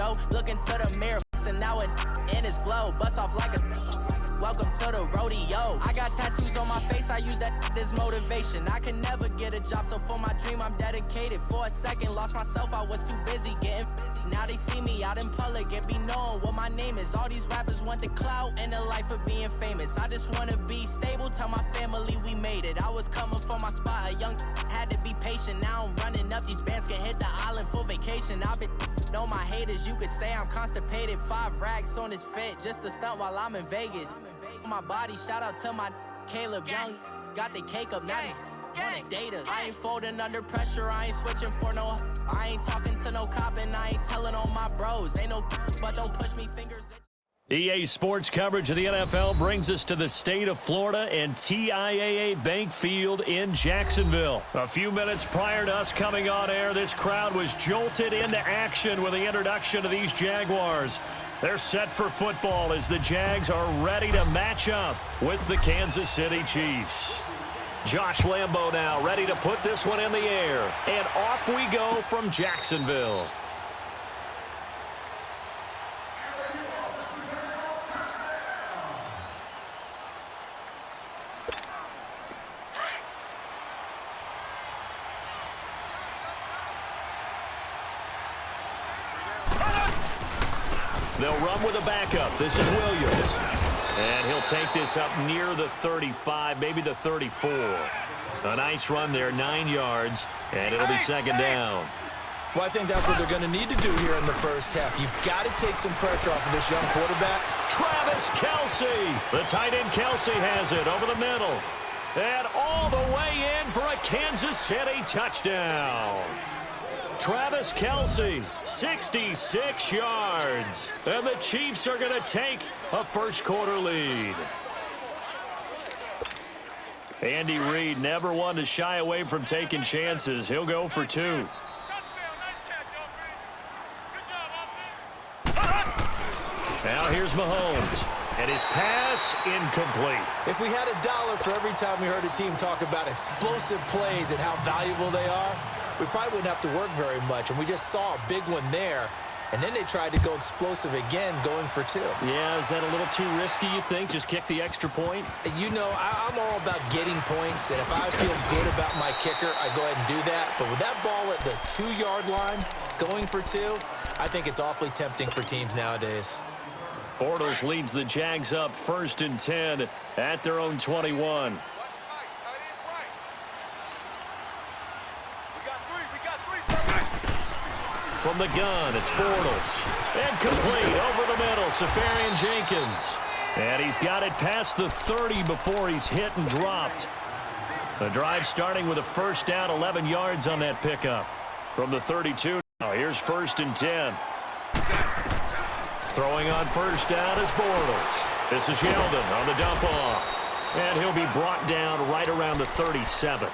Joe. Look into the mirror, and now in his glow. Bust off like a welcome to the rodeo. I got tattoos on my face, I use that as motivation. I can never get a job, so for my dream I'm dedicated. For a second, lost myself, I was too busy getting busy. Now they see me out in public and be knowing what my name is. All these rappers want the clout and the life of being famous. I just wanna be stable, tell my family we made it. I was coming for my spot, a young had to be patient. Now I'm running up, these bands can hit the island for vacation. I've been on my haters, you could say I'm constipated. 5 racks on his fit, just to stunt while I'm in Vegas. My body, shout out to my Caleb Young. Got the cake up, now these wanna date us. I ain't folding under pressure, I ain't switching for no. I ain't talking to no cop and I ain't telling on my bros. Ain't no but don't push me fingers. EA Sports coverage of the NFL brings us to the state of Florida and TIAA Bank Field in Jacksonville. A few minutes prior to us coming on air, this crowd was jolted into action with the introduction of these Jaguars. They're set for football as the Jags are ready to match up with the Kansas City Chiefs. Josh Lambo now ready to put this one in the air. And off we go from Jacksonville. They'll run with a backup. This is Williams. And he'll take this up near the 35, maybe the 34. A nice run there, 9 yards, and it'll be second down. Well, I think that's what they're going to need to do here in the first half. You've got to take some pressure off of this young quarterback. Travis Kelce. The tight end Kelce has it over the middle. And all the way in for a Kansas City touchdown. Travis Kelce, 66 yards. And the Chiefs are going to take a first-quarter lead. Andy Reid never one to shy away from taking chances. He'll go for 2. Now here's Mahomes. And his pass incomplete. If we had $1 for every time we heard a team talk about explosive plays and how valuable they are, we probably wouldn't have to work very much. And we just saw a big one there. And then they tried to go explosive again, going for 2. Yeah, is that a little too risky, you think? Just kick the extra point? You know, I'm all about getting points. And if I feel good about my kicker, I go ahead and do that. But with that ball at the 2-yard line, going for 2, I think it's awfully tempting for teams nowadays. Bortles leads the Jags up 1st and 10 at their own 21. From the gun, it's Bortles. And complete over the middle, Safarian Jenkins. And he's got it past the 30 before he's hit and dropped. The drive starting with a first down, 11 yards on that pickup. From the 32, now here's 1st and 10. Throwing on first down is Bortles. This is Yeldon on the dump off. And he'll be brought down right around the 37.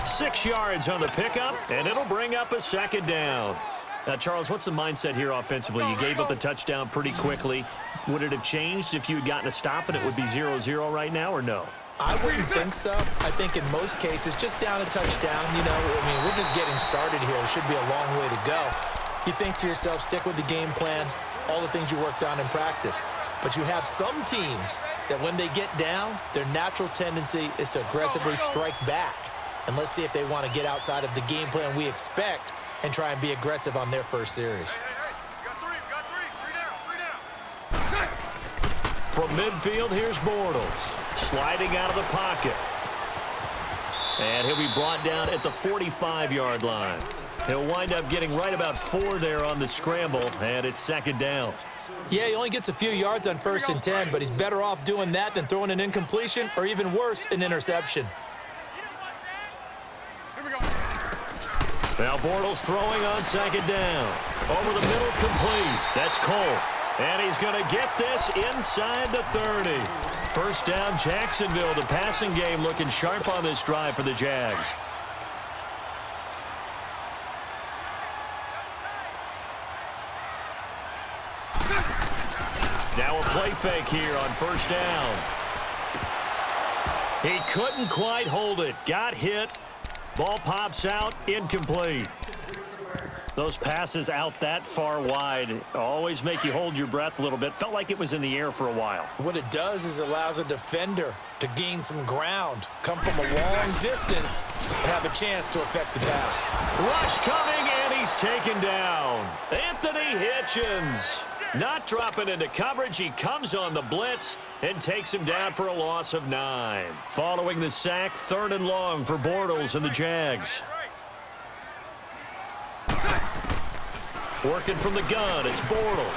6 yards on the pickup, and it'll bring up a second down. Now, Charles, what's the mindset here offensively? You gave up the touchdown pretty quickly. Would it have changed if you had gotten a stop and it would be 0-0 right now, or no? I wouldn't think so. I think in most cases, just down a touchdown, you know, I mean, we're just getting started here. It should be a long way to go. You think to yourself, stick with the game plan, all the things you worked on in practice. But you have some teams that when they get down, their natural tendency is to aggressively strike back. And let's see if they want to get outside of the game plan we expect and try and be aggressive on their first series. From midfield, here's Bortles. Sliding out of the pocket. And he'll be brought down at the 45-yard line. He'll wind up getting right about 4 there on the scramble, and it's second down. Yeah, he only gets a few yards on 1st and 10, but he's better off doing that than throwing an incompletion or even worse, an interception. Now Bortles throwing on second down. Over the middle, complete. That's Cole. And he's going to get this inside the 30. First down, Jacksonville. The passing game looking sharp on this drive for the Jags. Now a play fake here on first down. He couldn't quite hold it. Got hit. Ball pops out, incomplete. Those passes out that far wide always make you hold your breath a little bit. Felt like it was in the air for a while. What it does is it allows a defender to gain some ground, come from a long distance, and have a chance to affect the pass. Rush coming, and he's taken down. Anthony Hitchens not dropping into coverage. He comes on the blitz and takes him down for a loss of 9. Following the sack, 3rd and long for Bortles and the Jags. Working from the gun, it's Bortles.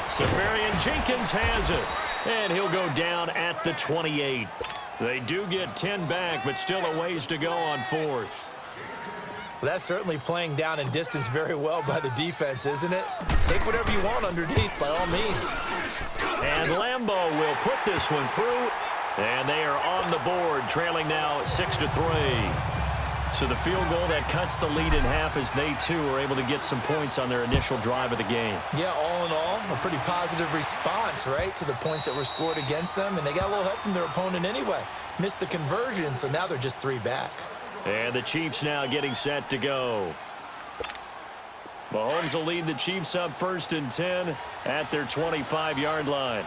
Safarian Jenkins has it, and he'll go down at the 28. They do get 10 back, but still a ways to go on 4th. Well, that's certainly playing down in distance very well by the defense, isn't it? Take whatever you want underneath, by all means. And Lambeau will put this one through, and they are on the board, trailing now 6-3. So the field goal that cuts the lead in half as they, too, are able to get some points on their initial drive of the game. Yeah, all in all, a pretty positive response, right, to the points that were scored against them. And they got a little help from their opponent anyway. Missed the conversion, so now they're just 3 back. And the Chiefs now getting set to go. Mahomes will lead the Chiefs up 1st and 10 at their 25-yard line.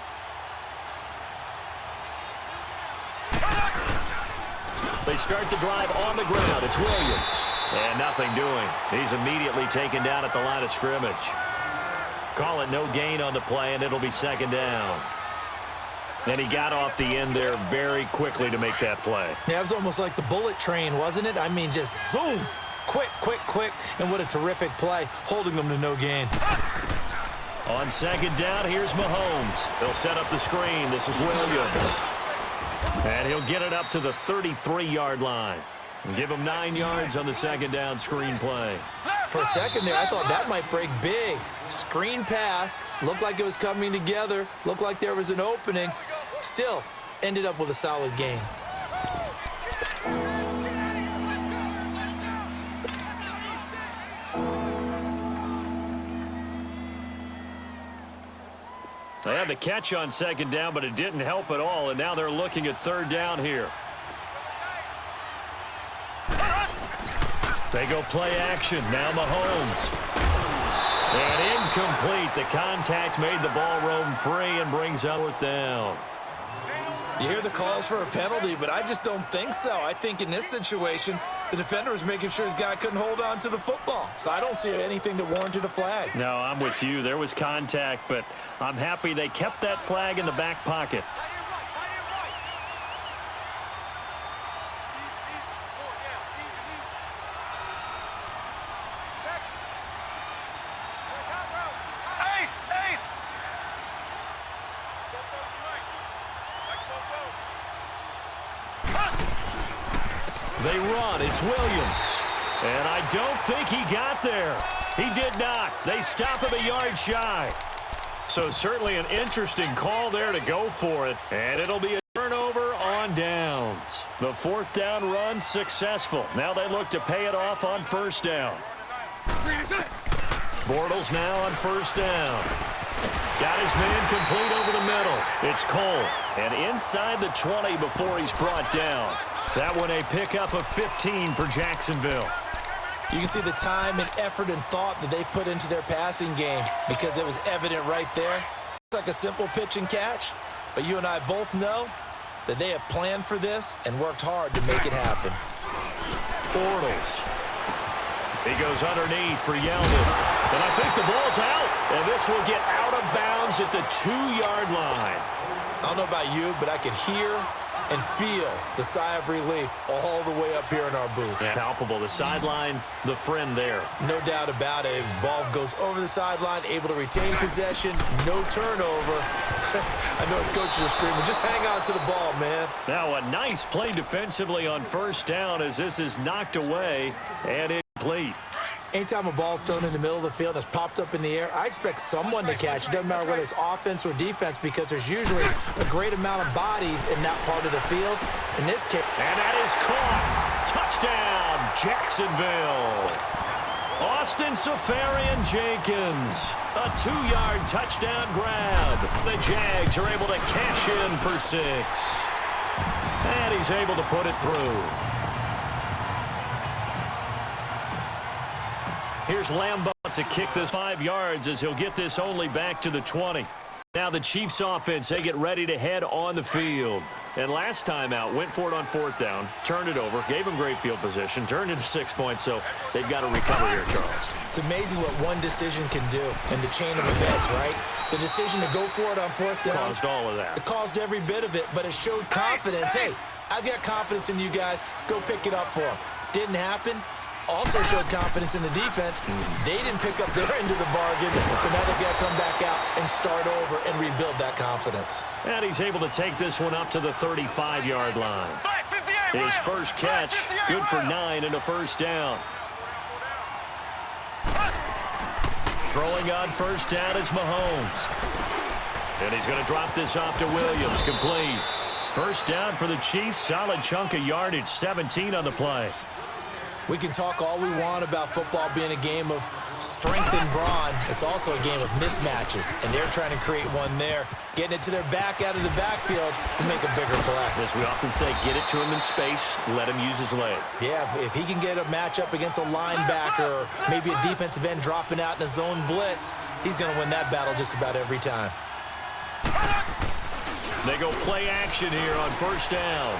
They start the drive on the ground. It's Williams. And nothing doing. He's immediately taken down at the line of scrimmage. Call it no gain on the play, and it'll be 2nd down. And he got off the end there very quickly to make that play. Yeah, it was almost like the bullet train, wasn't it? I mean, just zoom. Quick, quick, quick. And what a terrific play, holding them to no gain. On 2nd down, here's Mahomes. They'll set up the screen. This is Williams. And he'll get it up to the 33-yard line. And give him 9 yards on the 2nd down screen play. For a second there, I thought that might break big. Screen pass. Looked like it was coming together. Looked like there was an opening. Still, ended up with a solid gain. They had the catch on 2nd down, but it didn't help at all, and now they're looking at 3rd down here. They go play action. Now Mahomes. And incomplete. The contact made the ball roam free and brings Elliott down. You hear the calls for a penalty, but I just don't think so. I think in this situation, the defender was making sure his guy couldn't hold on to the football. So I don't see anything that warranted a flag. No, I'm with you. There was contact, but I'm happy they kept that flag in the back pocket. They run. It's Williams. And I don't think he got there. He did not. They stop him a yard shy. So certainly an interesting call there to go for it. And it'll be a turnover on downs. The 4th down run successful. Now they look to pay it off on 1st down. Bortles now on 1st down. Got his man complete over the middle. It's Cole. And inside the 20 before he's brought down. That one a pickup of 15 for Jacksonville. You can see the time and effort and thought that they put into their passing game because it was evident right there. It's like a simple pitch and catch, but you and I both know that they have planned for this and worked hard to make it happen. Bortles. He goes underneath for Yeldon. And I think the ball's out. And this will get out of bounds at the 2-yard line. I don't know about you, but I could hear and feel the sigh of relief all the way up here in our booth. Yeah, palpable. The sideline, the friend there. No doubt about it. Ball goes over the sideline, able to retain possession, no turnover. I know his coaches are screaming, just hang on to the ball, man. Now a nice play defensively on 1st down as this is knocked away and incomplete. Anytime a ball's thrown in the middle of the field and it's popped up in the air, I expect someone to catch it. Doesn't matter whether it's offense or defense because there's usually a great amount of bodies in that part of the field. In this case. And that is caught. Touchdown, Jacksonville. Austin Safarian Jenkins. A 2-yard touchdown grab. The Jags are able to cash in for 6. And he's able to put it through. Here's Lambeau to kick this 5 yards as he'll get this only back to the 20. Now the Chiefs offense, they get ready to head on the field. And last time out, went for it on 4th down, turned it over, gave them great field position, turned into 6 points, so they've got to recover here, Charles. It's amazing what one decision can do in the chain of events, right? The decision to go for it on 4th down. Caused all of that. It caused every bit of it, but it showed confidence. Hey, I've got confidence in you guys. Go pick it up for them. Didn't happen. Also showed confidence in the defense. They didn't pick up their end of the bargain, so now they've got to come back out and start over and rebuild that confidence. And he's able to take this one up to the 35-yard line. His first catch, good for 9 and a first down. Throwing on first down is Mahomes. And he's going to drop this off to Williams, complete. First down for the Chiefs, solid chunk of yardage, 17 on the play. We can talk all we want about football being a game of strength and brawn. It's also a game of mismatches, and they're trying to create one there, getting it to their back out of the backfield to make a bigger play. As we often say, get it to him in space, let him use his leg. Yeah, if he can get a matchup against a linebacker or maybe a defensive end dropping out in a zone blitz, he's going to win that battle just about every time. They go play action here on first down.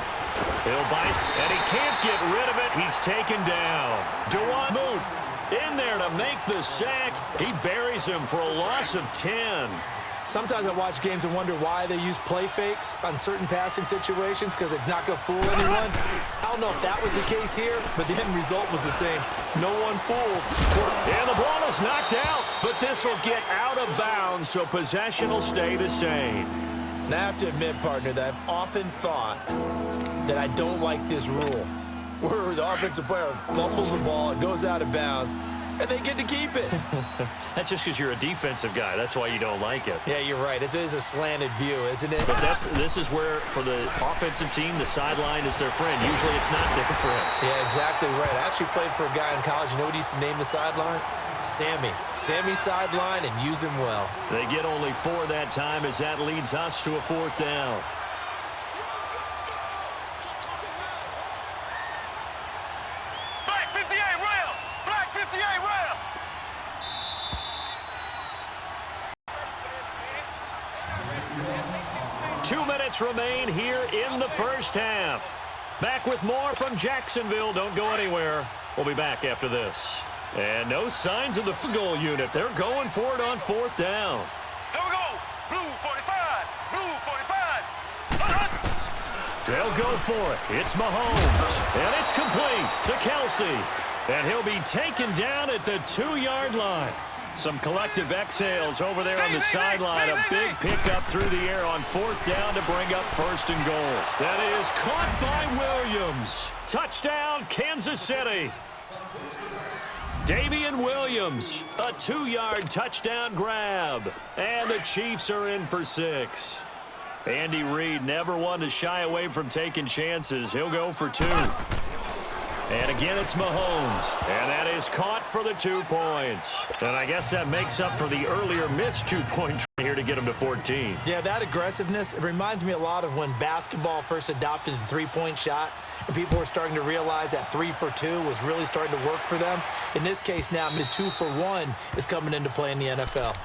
He'll bite, and he can't get rid of it. He's taken down. Dewan Moon in there to make the sack. He buries him for a loss of 10. Sometimes I watch games and wonder why they use play fakes on certain passing situations, because it's not going to fool anyone. I don't know if that was the case here, but the end result was the same. No one fooled. And the ball is knocked out, but this will get out of bounds, so possession will stay the same. And I have to admit, partner, that I've often thought that I don't like this rule, where the offensive player fumbles the ball, it goes out of bounds, and they get to keep it. That's just because you're a defensive guy. That's why you don't like it. Yeah, you're right. It is a slanted view, isn't it? But this is where, for the offensive team, the sideline is their friend. Usually it's not there for him. Yeah, exactly right. I actually played for a guy in college. You know what he used to name the sideline? Sammy. Sammy sideline, and use him well. They get only 4 that time as that leads us to a 4th down. Black 58 rail! Black 58 rail! Two minutes remain here in the first half. Back with more from Jacksonville. Don't go anywhere. We'll be back after this. And no signs of the field goal unit. They're going for it on 4th down. Here we go! Blue 45! Blue 45! They'll go for it. It's Mahomes. And it's complete to Kelsey. And he'll be taken down at the 2-yard line. Some collective exhales over there on the sideline. A big pickup through the air on 4th down to bring up 1st and goal. That is caught by Williams. Touchdown, Kansas City. Damian Williams, a 2-yard touchdown grab. And the Chiefs are in for 6. Andy Reid never one to shy away from taking chances. He'll go for 2. And again, it's Mahomes. And that is caught for the 2 points. And I guess that makes up for the earlier missed 2-point here to get him to 14. Yeah, that aggressiveness, it reminds me a lot of when basketball first adopted the 3-point shot. And people were starting to realize that 3 for 2 was really starting to work for them. In this case now, the 2 for 1 is coming into play in the NFL.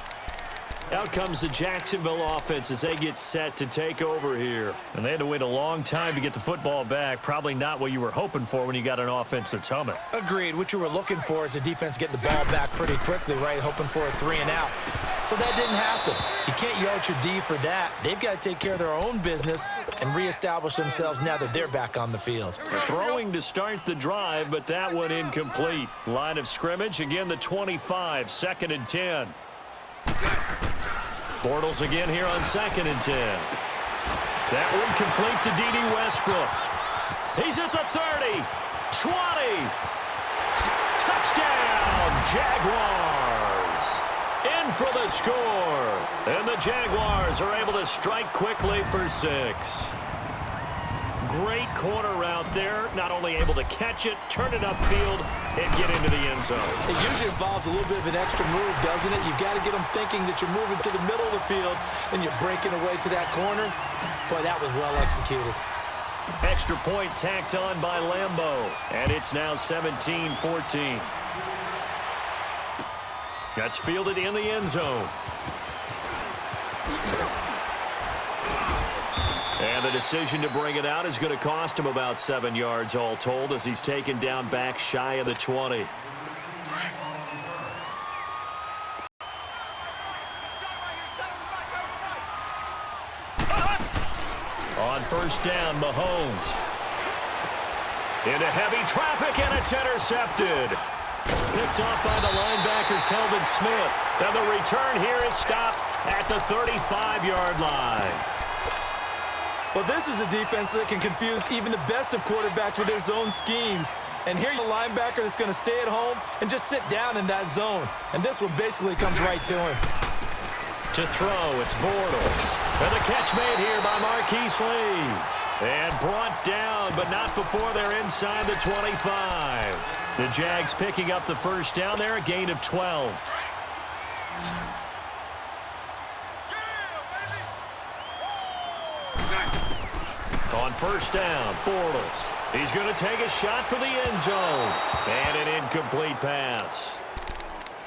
Out comes the Jacksonville offense as they get set to take over here. And they had to wait a long time to get the football back. Probably not what you were hoping for when you got an offense that's humming. Agreed. What you were looking for is the defense getting the ball back pretty quickly, right? Hoping for a 3 and out. So that didn't happen. You can't yell at your D for that. They've got to take care of their own business and reestablish themselves now that they're back on the field. Throwing to start the drive, but that one incomplete. Line of scrimmage, again the 25, 2nd and 10. Bortles again here on 2nd and 10. That one complete to D.D. Westbrook. He's at the 30, 20. Touchdown, Jaguars. In for the score. And the Jaguars are able to strike quickly for 6. Great corner route there. Not only able to catch it, turn it upfield, and get into the end zone. It usually involves a little bit of an extra move, doesn't it? You've got to get them thinking that you're moving to the middle of the field and you're breaking away to that corner. Boy, that was well executed. Extra point tacked on by Lambeau. And it's now 17-14. That's fielded in the end zone. And the decision to bring it out is going to cost him about 7 yards all told as he's taken down back shy of the 20. On first down, Mahomes. Into heavy traffic, and it's intercepted. Picked off by the linebacker, Telvin Smith. And the return here is stopped at the 35-yard line. Well, this is a defense that can confuse even the best of quarterbacks with their zone schemes. And here's a linebacker that's going to stay at home and just sit down in that zone. And this one basically comes right to him. To throw, it's Bortles. And the catch made here by Marquise Lee. And brought down, but not before they're inside the 25. The Jags picking up the first down there, a gain of 12. On first down, Bortles. He's going to take a shot for the end zone. And an incomplete pass.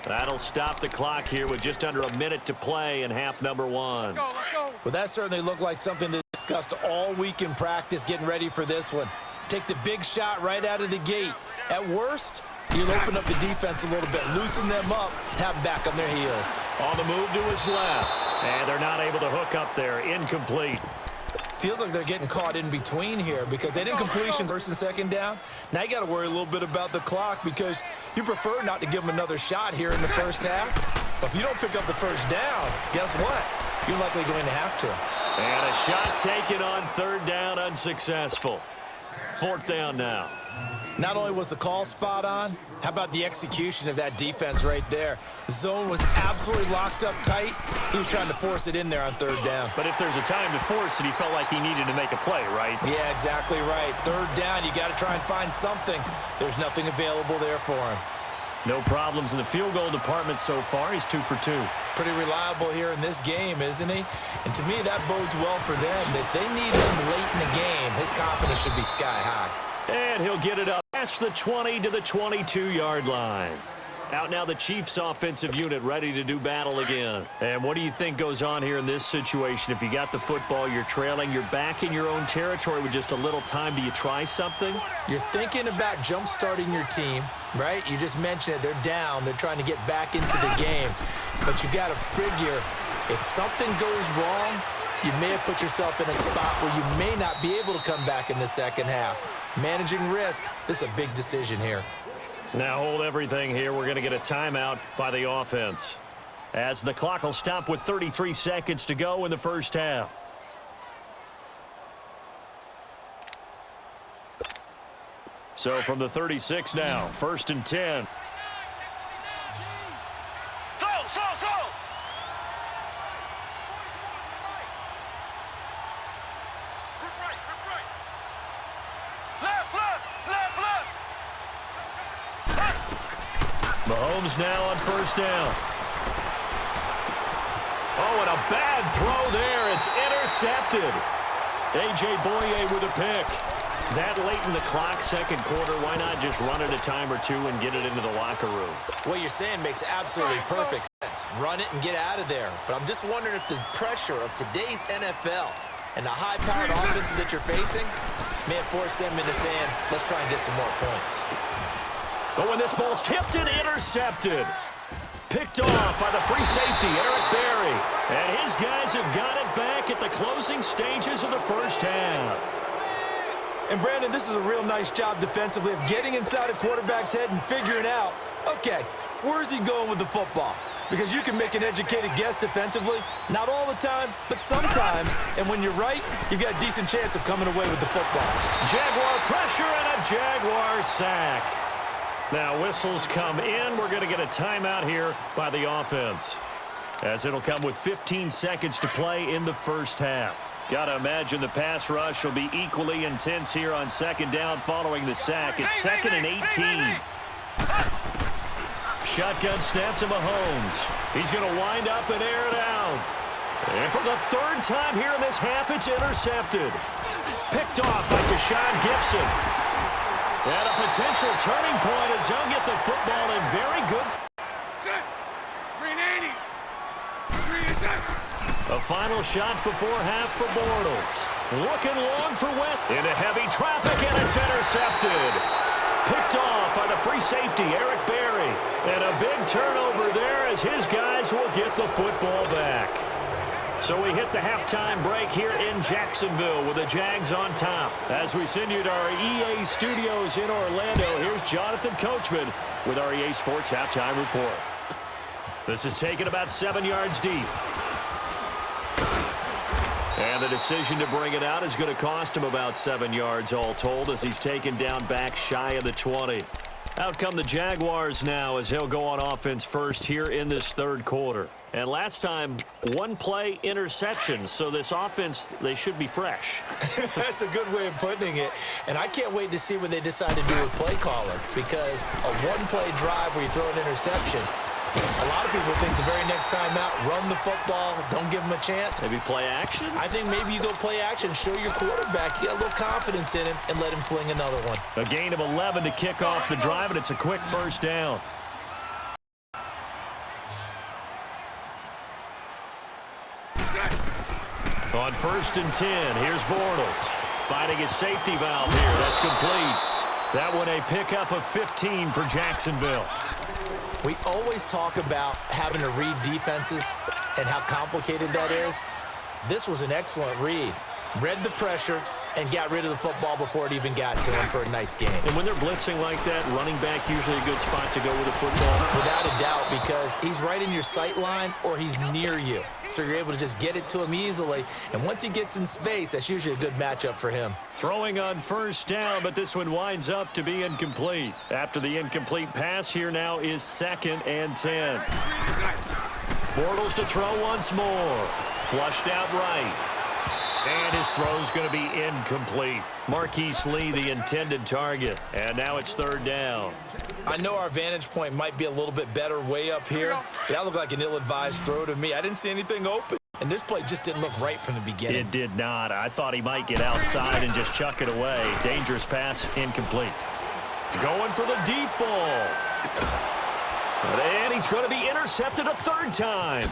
That'll stop the clock here with just under a minute to play in half number one. Let's go. Well, that certainly looked like something they discussed all week in practice, getting ready for this one. Take the big shot right out of the gate. At worst, you'll open up the defense a little bit, loosen them up, have them back on their heels. On the move to his left. And they're not able to hook up there. Incomplete. Feels like they're getting caught in between here because they didn't completion first and second down. Now you got to worry a little bit about the clock because you prefer not to give them another shot here in the first half. But if you don't pick up the first down, guess what? You're likely going to have to. And a shot taken on third down, unsuccessful. Fourth down now. Not only was the call spot on, how about the execution of that defense right there? The zone was absolutely locked up tight. He was trying to force it in there on third down. But if there's a time to force it, he felt like he needed to make a play, right? Yeah, exactly right. Third down, you got to try and find something. There's nothing available there for him. No problems in the field goal department so far. He's 2 for 2. Pretty reliable here in this game, isn't he? And to me, that bodes well for them. If they need him late in the game, his confidence should be sky high. And he'll get it up past the 20 to the 22-yard line. Out now the Chiefs offensive unit ready to do battle again. And what do you think goes on here in this situation? If you got the football, you're trailing, you're back in your own territory with just a little time. Do you try something? You're thinking about jump-starting your team, right? You just mentioned it. They're down. They're trying to get back into the game. But you got to figure if something goes wrong, you may have put yourself in a spot where you may not be able to come back in the second half. Managing risk, this is a big decision here. Now hold everything here. We're going to get a timeout by the offense as the clock will stop with 33 seconds to go in the first half. So from the 36 now, 1st and 10. Mahomes now on first down. Oh, and a bad throw there. It's intercepted. A.J. Boye with a pick. That late in the clock, second quarter, why not just run it a time or two and get it into the locker room? What you're saying makes absolutely perfect sense. Run it and get out of there. But I'm just wondering if the pressure of today's NFL and the high-powered offenses that you're facing may have forced them into saying, let's try and get some more points. But when this ball's tipped and intercepted, picked off by the free safety, Eric Berry. And his guys have got it back at the closing stages of the first half. And, Brandon, this is a real nice job defensively of getting inside a quarterback's head and figuring out, okay, where's he going with the football? Because you can make an educated guess defensively, not all the time, but sometimes. And when you're right, you've got a decent chance of coming away with the football. Jaguar pressure and a Jaguar sack. Now whistles come in. We're going to get a timeout here by the offense, as it'll come with 15 seconds to play in the first half. Got to imagine the pass rush will be equally intense here on second down following the sack. It's 2nd and 18. Shotgun snap to Mahomes. He's going to wind up and air it out. And for the third time here in this half, it's intercepted. Picked off by Deshaun Gibson. And a potential turning point as he'll get the football in very good. A final shot before half for Bortles. Looking long for West. Into heavy traffic, and it's intercepted. Picked off by the free safety, Eric Berry. And a big turnover there as his guys will get the football back. So we hit the halftime break here in Jacksonville with the Jags on top. As we send you to our EA studios in Orlando, here's Jonathan Coachman with our EA Sports Halftime Report. This is taken about 7 yards deep. And the decision to bring it out is going to cost him about 7 yards all told as he's taken down back shy of the 20. Out come the Jaguars now as he'll go on offense first here in this third quarter. And last time, one play interception, so this offense, they should be fresh. That's a good way of putting it. And I can't wait to see what they decide to do with play caller, because a one-play drive where you throw an interception, a lot of people think the very next time out, run the football, don't give them a chance. Maybe play action? I think maybe you go play action, show your quarterback, get a little confidence in him, and let him fling another one. A gain of 11 to kick off the drive, and it's a quick first down. On 1st and 10, here's Bortles. Finding his safety valve here. That's complete. That one a pickup of 15 for Jacksonville. We always talk about having to read defenses and how complicated that is. This was an excellent read. Read the pressure and got rid of the football before it even got to him for a nice game. And when they're blitzing like that, running back usually a good spot to go with the football. Without a doubt, because he's right in your sight line or he's near you. So you're able to just get it to him easily. And once he gets in space, that's usually a good matchup for him. Throwing on first down, but this one winds up to be incomplete. After the incomplete pass, here now is 2nd and 10. Bortles to throw once more. Flushed out right. And his throw's going to be incomplete. Marquise Lee, the intended target. And now it's 3rd down. I know our vantage point might be a little bit better way up here, but that looked like an ill-advised throw to me. I didn't see anything open. And this play just didn't look right from the beginning. It did not. I thought he might get outside and just chuck it away. Dangerous pass, incomplete. Going for the deep ball. And he's going to be intercepted a 3rd time.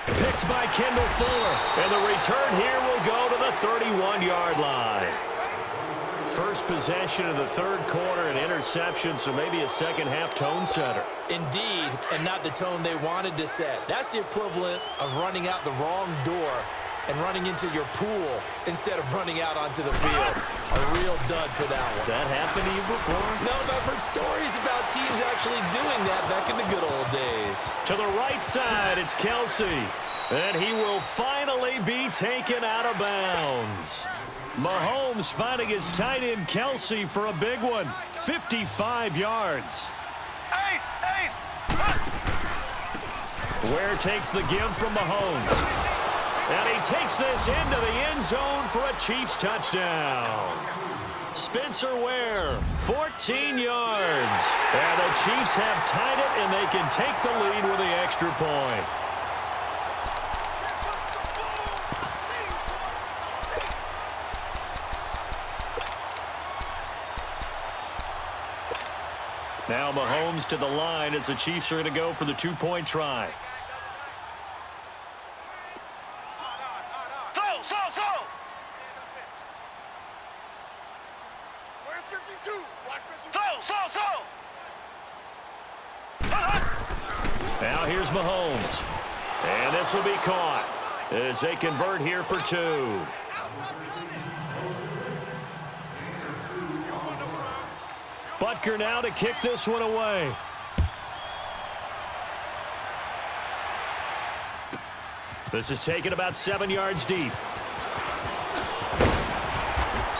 Picked by Kendall Fuller. And the return here will go to the 31-yard line. First possession of the 3rd quarter, an interception, so maybe a second-half tone setter. Indeed, and not the tone they wanted to set. That's the equivalent of running out the wrong door and running into your pool instead of running out onto the field. A real dud for that one. Has that happened to you before? No, but I've heard stories about teams actually doing that back in the good old days. To the right side, it's Kelsey. And he will finally be taken out of bounds. Mahomes finding his tight end Kelsey for a big one. 55 yards. Ace, ace. Ware takes the give from Mahomes. And he takes this into the end zone for a Chiefs touchdown. Spencer Ware, 14 yards. And the Chiefs have tied it, and they can take the lead with the extra point. Now Mahomes to the line as the Chiefs are going to go for the 2-point try. So. Where's 52? Watch 52. So. Now here's Mahomes. And this will be caught as they convert here for 2. Butker now to kick this one away. This is taken about 7 yards deep.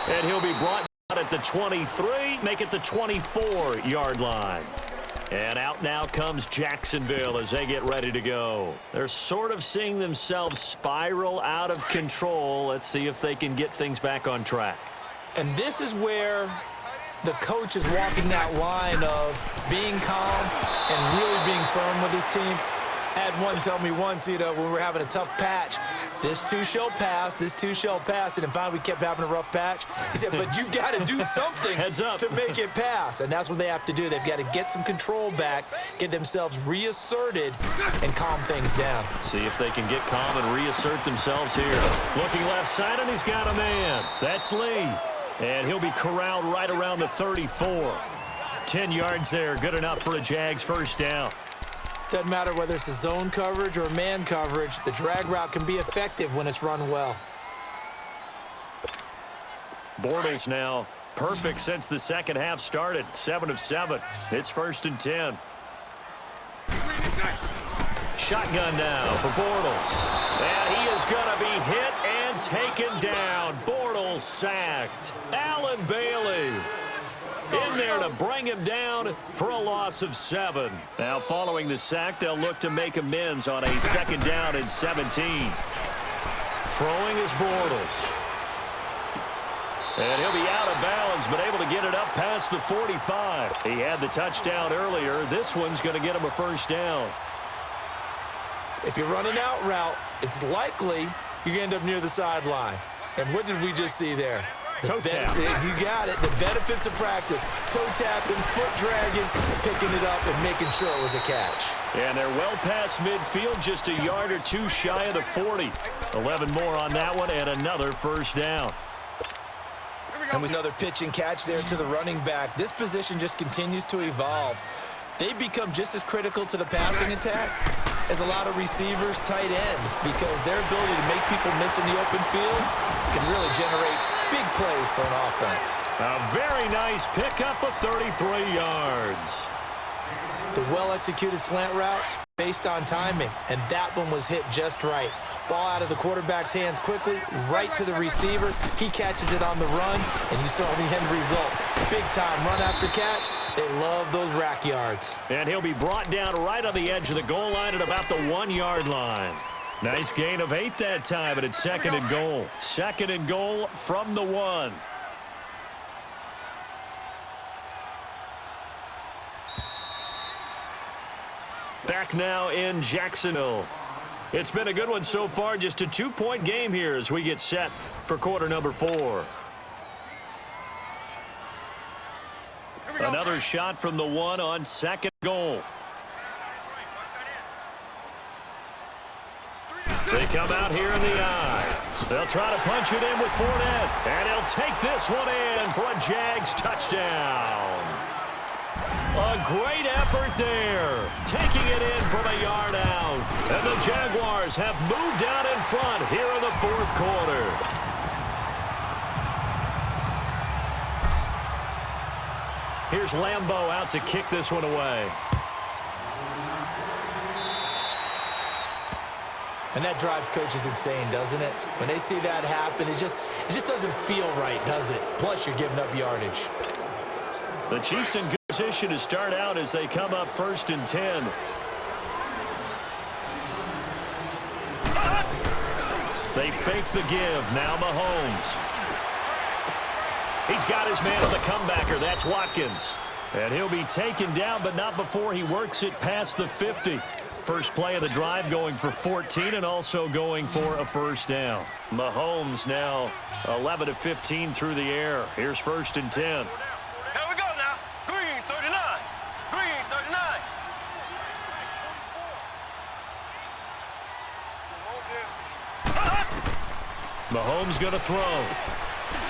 And he'll be brought out at the 23, make it the 24-yard line. And out now comes Jacksonville as they get ready to go. They're sort of seeing themselves spiral out of control. Let's see if they can get things back on track. And this is where the coach is walking that line of being calm and really being firm with his team. I had one tell me once, when we were having a tough patch, This too shall pass. This too shall pass. And finally, we kept having a rough patch. He said, but you've got to do something Heads up. to make it pass. And that's what they have to do. They've got to get some control back, get themselves reasserted, and calm things down. See if they can get calm and reassert themselves here. Looking left side, and he's got a man. That's Lee. And he'll be corralled right around the 34. 10 yards there. Good enough for a Jags first down. Doesn't matter whether it's a zone coverage or man coverage, the drag route can be effective when it's run well. Bortles now perfect since the second half started. 7 of 7. It's 1st and 10. Shotgun now for Bortles. And he is going to be hit and taken down. Bortles sacked. Allen Bailey in there to bring him down for a loss of 7. Now following the sack, they'll look to make amends on a 2nd down and 17. Throwing is Bortles. And he'll be out of bounds, but able to get it up past the 45. He had the touchdown earlier. This one's going to get him a first down. If you're running out route, it's likely you're going to end up near the sideline. And what did we just see there? Toe tap. You got it. The benefits of practice. Toe tapping, foot dragging, picking it up, and making sure it was a catch. And they're well past midfield, just a yard or two shy of the 40. 11 more on that one, and another first down. And with another pitch and catch there to the running back. This position just continues to evolve. They become just as critical to the passing attack as a lot of receivers, tight ends, because their ability to make people miss in the open field can really generate big plays for an offense. A very nice pickup of 33 yards. The well-executed slant routes based on timing, and that one was hit just right. Ball out of the quarterback's hands quickly, right to the receiver. He catches it on the run, and you saw the end result. Big-time run after catch. They love those rack yards. And he'll be brought down right on the edge of the goal line at about the 1-yard line. Nice gain of 8 that time, and it's 2nd and goal. 2nd and goal from the 1. Back now in Jacksonville. It's been a good one so far, just a 2-point game here as we get set for quarter number 4. Another shot from the 1 on 2nd goal. They come out here in the eye. They'll try to punch it in with Fournette. And he'll take this one in for a Jags touchdown. A great effort there. Taking it in from a yard out. And the Jaguars have moved out in front here in the 4th quarter. Here's Lambeau out to kick this one away. And that drives coaches insane, doesn't it? When they see that happen, it just doesn't feel right, does it? Plus, you're giving up yardage. The Chiefs in good position to start out as they come up 1st and 10. They fake the give. Now Mahomes. He's got his man on the comebacker. That's Watkins. And he'll be taken down, but not before he works it past the 50. First play of the drive going for 14 and also going for a first down. Mahomes now 11 of 15 through the air. Here's 1st and 10. Here we go now. Green 39. Green 39. Mahomes going to throw.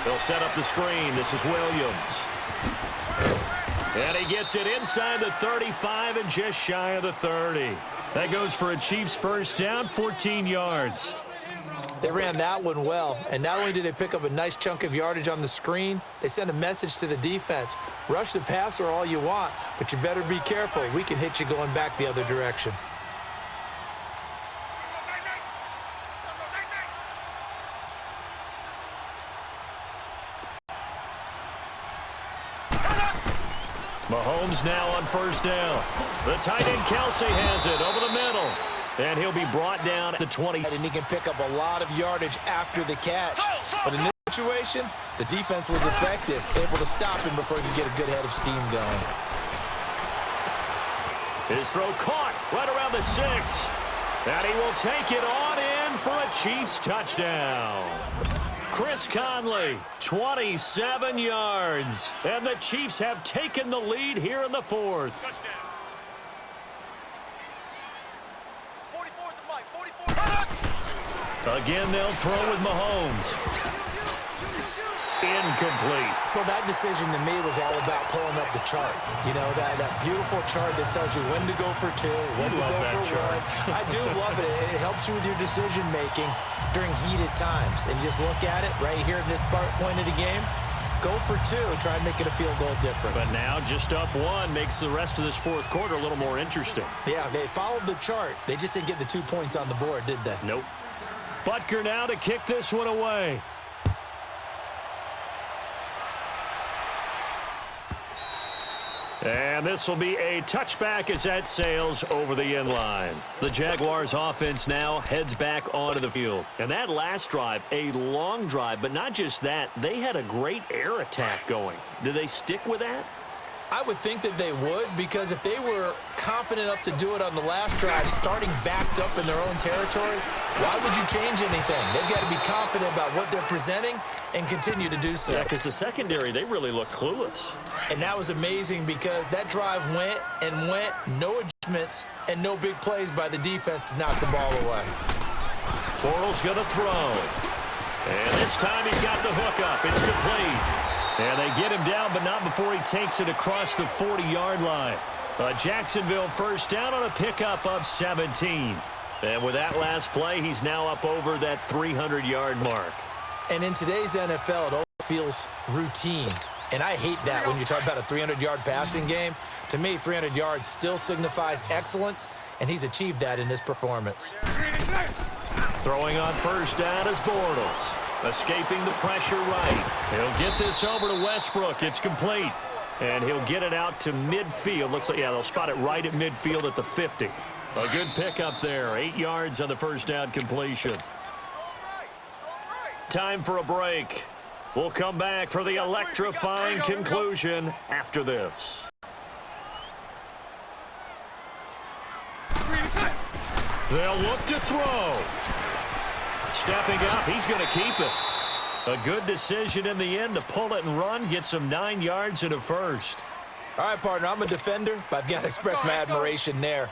They'll set up the screen. This is Williams. And he gets it inside the 35 and just shy of the 30. That goes for a Chiefs first down, 14 yards. They ran that one well, and not only did they pick up a nice chunk of yardage on the screen, they sent a message to the defense. Rush the passer all you want, but you better be careful. We can hit you going back the other direction. Mahomes now on first down. The tight end Kelsey has it over the middle. And he'll be brought down at the 20. And he can pick up a lot of yardage after the catch. But in this situation, the defense was effective, able to stop him before he could get a good head of steam going. His throw caught right around the 6. And he will take it on in for a Chiefs touchdown. Chris Conley, 27 yards. And the Chiefs have taken the lead here in the fourth. Touchdown. 44 to Mike. 44. Again, they'll throw with Mahomes. Incomplete. Well, that decision to me was all about pulling up the chart. You know, that beautiful chart that tells you when to go for two, when to go for one. I do love it. It helps you with your decision-making during heated times. And you just look at it right here in this point of the game. Go for two. Try and make it a field goal difference. But now just up one makes the rest of this fourth quarter a little more interesting. Yeah, they followed the chart. They just didn't get the 2 points on the board, did they? Nope. Butker now to kick this one away. And this will be a touchback as that sails over the end line. The Jaguars offense now heads back onto the field. And that last drive, a long drive, but not just that, they had a great air attack going. Do they stick with that? I would think that they would, because if they were confident enough to do it on the last drive, starting backed up in their own territory, why would you change anything? They've got to be confident about what they're presenting and continue to do so. Yeah, because the secondary, they really looked clueless. And that was amazing because that drive went and went, no adjustments, and no big plays by the defense to knock the ball away. Bortles going to throw. And this time he's got the hook up. It's complete. And they get him down, but not before he takes it across the 40-yard line. Jacksonville first down on a pickup of 17. And with that last play, he's now up over that 300-yard mark. And in today's NFL, it always feels routine. And I hate that when you talk about a 300-yard passing game. To me, 300 yards still signifies excellence, and he's achieved that in this performance. Throwing on first down is Bortles. Escaping the pressure right. He'll get this over to Westbrook. It's complete. And he'll get it out to midfield. Looks like, yeah, they'll spot it right at midfield at the 50. A good pickup there. 8 yards on the first down completion. Time for a break. We'll come back for the electrifying conclusion after this. They'll look to throw. Stepping up, he's going to keep it. A good decision in the end to pull it and run, get some 9 yards and a first. All right, partner, I'm a defender, but I've got to express my admiration there.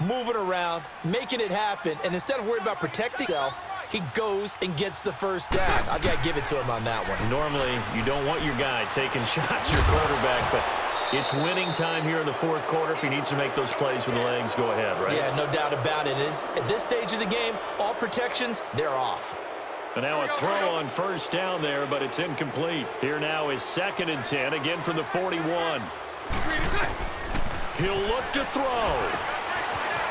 Moving around, making it happen, and instead of worried about protecting himself, he goes and gets the first down. I've got to give it to him on that one. Normally, you don't want your guy taking shots, your quarterback, but it's winning time here in the fourth quarter. If he needs to make those plays with the legs, go ahead, right? Yeah, no doubt about it. At this stage of the game, all protections, they're off. And now a throw on first down there, but it's incomplete. Here now is 2nd and 10, again from the 41. He'll look to throw.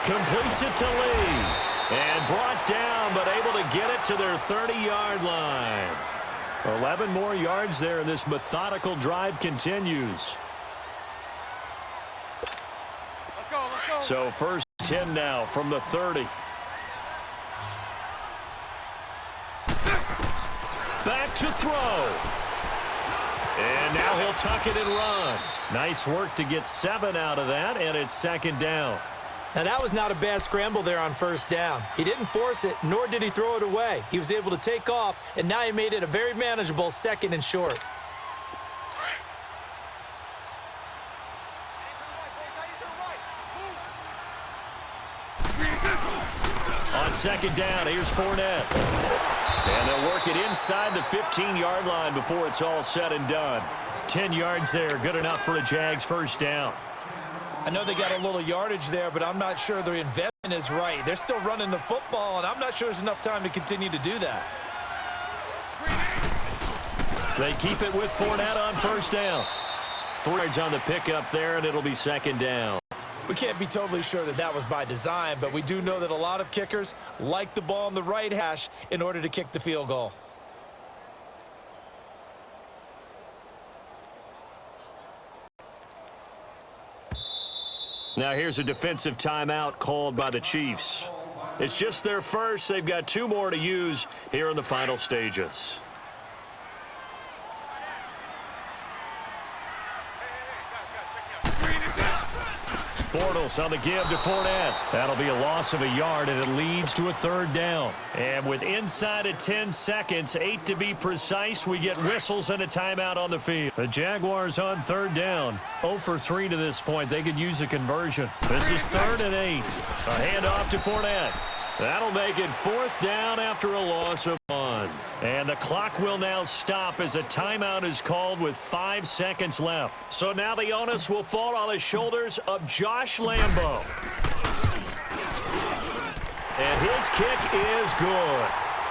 Completes it to Lee. And brought down, but able to get it to their 30-yard line. 11 more yards there, and this methodical drive continues. Let's go. So first 10 now from the 30. Back to throw. And now he'll tuck it and run. Nice work to get 7 out of that, and it's 2nd down. Now, that was not a bad scramble there on first down. He didn't force it, nor did he throw it away. He was able to take off, and now he made it a very manageable 2nd and short. On 2nd down, here's Fournette. And they'll work it inside the 15-yard line before it's all said and done. 10 yards there, good enough for a Jags first down. I know they got a little yardage there, but I'm not sure their investment is right. They're still running the football, and I'm not sure there's enough time to continue to do that. They keep it with Fournette on first down. 3 yards on the pickup there, and it'll be 2nd down. We can't be totally sure that that was by design, but we do know that a lot of kickers like the ball on the right hash in order to kick the field goal. Now here's a defensive timeout called by the Chiefs. It's just their first. They've got 2 more to use here in the final stages. Bortles on the give to Fournette. That'll be a loss of a yard, and it leads to a third down. And with inside of 10 seconds, 8 to be precise, we get whistles and a timeout on the field. The Jaguars on third down. 0 for 3 to this point. They could use a conversion. This is 3rd and 8. A handoff to Fournette. That'll make it 4th down after a loss of 1. And the clock will now stop as a timeout is called with 5 seconds left. So now the onus will fall on the shoulders of Josh Lambo. And his kick is good.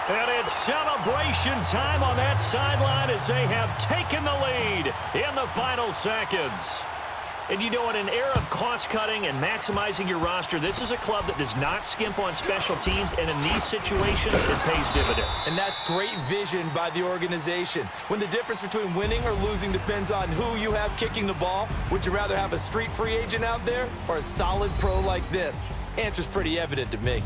And it's celebration time on that sideline as they have taken the lead in the final seconds. And you know, in an era of cost-cutting and maximizing your roster, this is a club that does not skimp on special teams, and in these situations, it pays dividends. And that's great vision by the organization. When the difference between winning or losing depends on who you have kicking the ball, would you rather have a street free agent out there or a solid pro like this? Answer's pretty evident to me.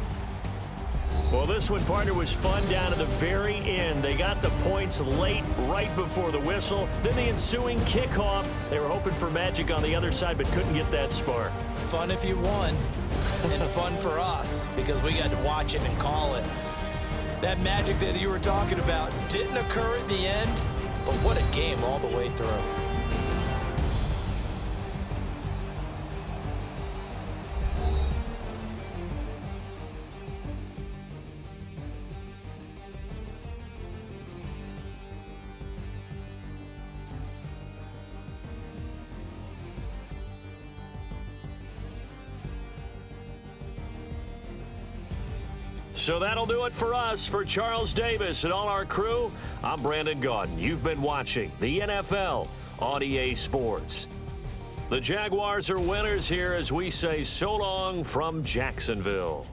Well, this one, partner, was fun down to the very end. They got the points late, right before the whistle. Then the ensuing kickoff. They were hoping for magic on the other side, but couldn't get that spark. Fun if you won, and fun for us, because we got to watch it and call it. That magic that you were talking about didn't occur at the end, but what a game all the way through. So that'll do it for us. For Charles Davis and all our crew, I'm Brandon Gaudin. You've been watching the NFL on EA Sports. The Jaguars are winners here as we say so long from Jacksonville.